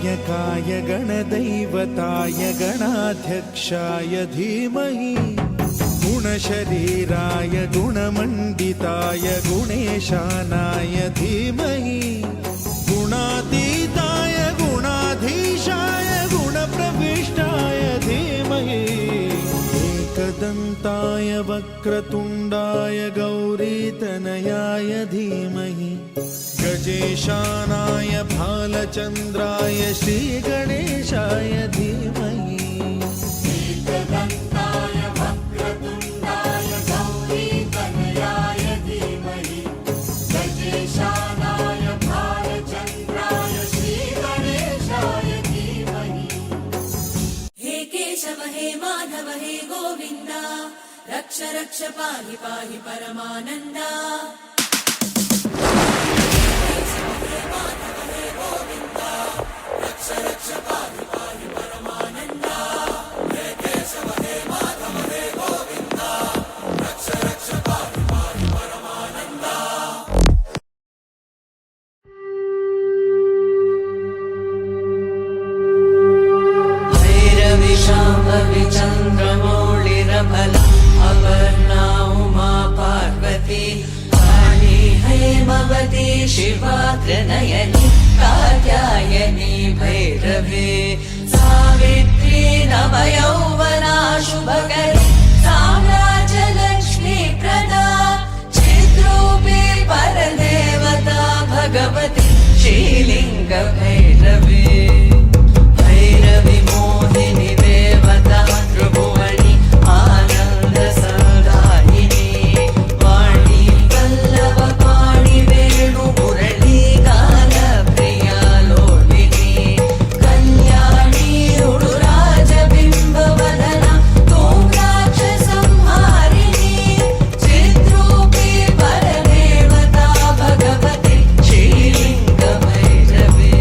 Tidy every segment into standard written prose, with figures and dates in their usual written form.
गणनायकाय गणदैवताय गणाध्यक्षाय धीमहि गुणशरीराय गुणमण्डिताय गुणेशानाय धीमहि गुणातीताय गुणाधीशाय गुणप्रविष्टाय धीमहि एकदन्ताय वक्रतुण्डाय गौरीतनयाय धीमहि गजेशानाय भालचन्द्राय श्रीगणेशाय धीमहि एकदन्ताय वक्रतुण्डाय गौरीतनयाय धीमहि गजेशानाय भालचन्द्राय श्रीगणेशाय धीमहि। हे केशव हे माधव हे गोविन्द रक्ष रक्ष पाहि पाहि परमानन्दा। चन्द्रमौळिरफल अपर्णा उमा पार्वती काली हैमवती शिवाग्रनयनी कात्यायनी भैरवी सावित्री नवयौवना शुभकरी साम्राज्यलक्ष्मी प्रदा चिद्रूपी परदेवता भगवती श्रीलिंग भैरवी भैरवी मोहिनी देवता त्रिभुवनी आनंद संदायिनी वाणी वल्लभ पाणि वेणु मुरली गान प्रिया लोलिनी कल्याणी उडुराज बिंब वदना तोम्राक्ष संहारिणी चिद्रूपी परदेवता भगवती श्रीलिंग भैरवी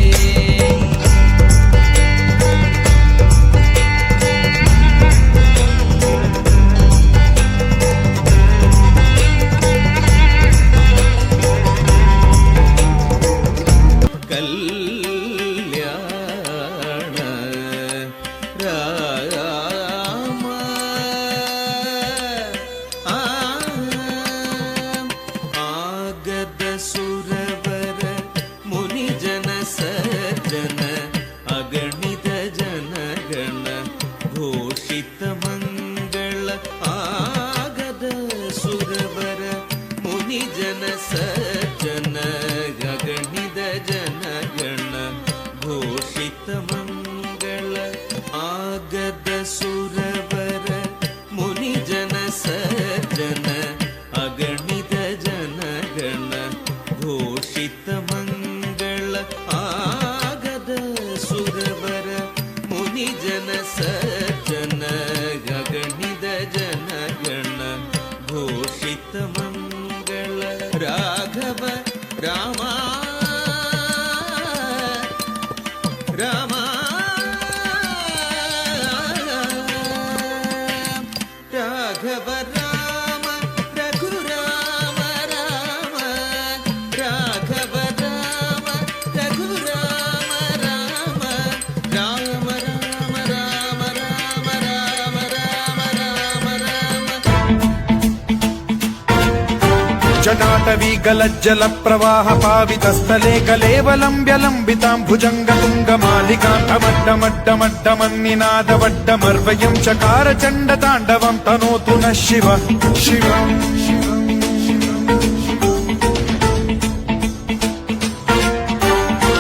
जटाटवी गलज्जल प्रवाह पावितस्थले कलेवलम्ब्य लम्बितां भुजङ्गतुङ्गमालिकान्तमड्डमड्डमड्डमन्निनादवड्डमर्वयं चकार चण्डताण्डवं तनोतु नः शिवः शिवम्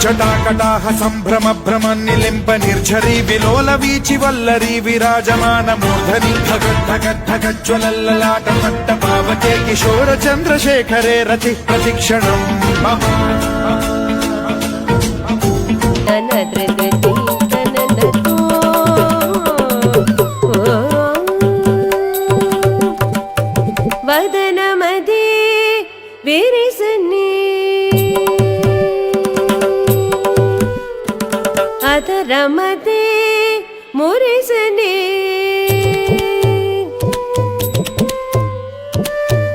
जटाकटाह सम्भ्रम भ्रम निलिम्ब निर्झरी विलोल वीचि वल्लरी विराजमान मूर्धनि धगद्धगद्धगज्ज्वलल्ललाट पट्ट पावके किशोर चन्द्रशेखरे रति प्रतिक्षणम् मम वदनमदे विरिसन्नि रमते मुरिसने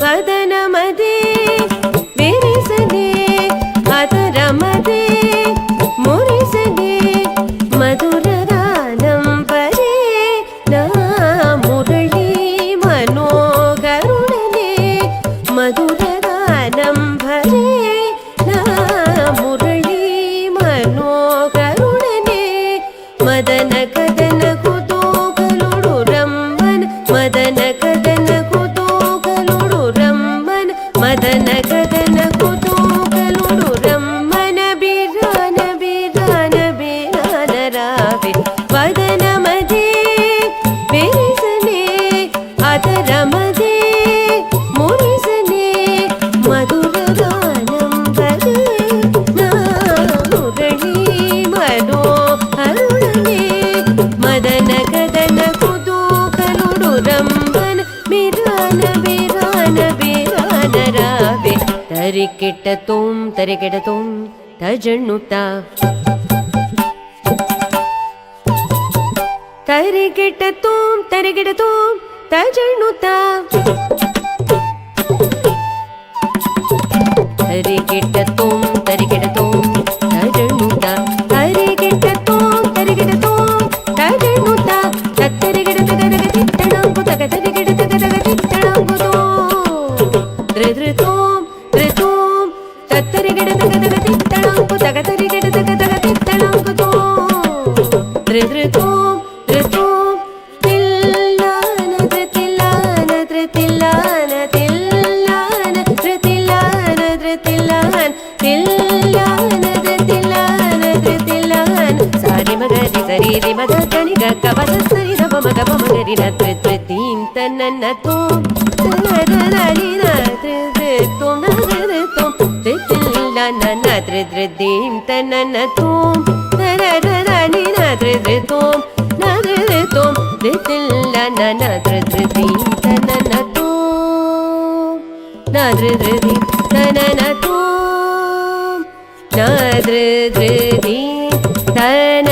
वदनमदे विरिसने अत रमते मुरिसने ತರಿಕೆಟ್ಟತೋಂ ತರಿಕೆಡತೋಂ ತಜಣ್ಣುತ ತರಿಕೆಟ್ಟತೋಂ ತರಿಕೆಡತೋಂ ತಜಣ್ಣುತ ತರಿಕೆಟ್ಟತೋಂ ತರಿಕೆಡತೋಂ ತಜಣ್ಣುತ ತರಿಕೆಟ್ಟತೋಂ ತರಿಕೆಡತೋಂ ತಜಣ್ಣುತ ತತ್ತರಿಕೆಡತಗದಗತಿತ್ತಣಂಕು ತಗತರಿಕೆಡತಗದಗತಿತ್ತಣಂಕುತೋ ಧೃಧೃತೋಂ ಧೃತೋಂ ತತ್ತರಿಕೆಡತಗದಗತಿತ್ತಣಂಕು ತಗತರಿಕೆಡತಗದಗತಿತ್ತಣಂಕುತೋ ಧೃಧೃತೋಂ ಧೃತೋಂ ತಿಲ್ಲಾನ ಧೃತಿಲ್ಲಾನ ಧೃತಿಲ್ಲಾನ ತಿಲ್ಲಾನ ಧೃತಿಲ್ಲಾನ ಧೃತಿಲ್ಲಾನ ತಿಲ್ಲಾನ ಧೃತಿಲ್ಲಾನ ಧೃತಿಲ್ಲಾನ ಸಾರಿ ಮಗರಿ ಸರಿ ರಿ ಮಗ ಕಣಿಗ ಕವದ ಸರಿ ರವ ಮಗ ಮಗರಿ ನ ಧೃತೀಂ ತನ್ನ ತೋಂ ತರರರಿನ ಧೃತೋಂ ಧೃತೋಂ ಧೃತಿಲ್ಲಾನ ಧೃತೀಂ ತನ್ನ ತೋಂ ತರರರಿನ ಧೃತೋಂ ಧೃತೋಂ ಧೃತಿಲ್ಲಾನ ಧೃತೀಂ ತನ್ನ ತೋಂ ಧೃತೀಂ ತನ್ನ ತೋಂ ಧೃತೀಂ ತನ್ನ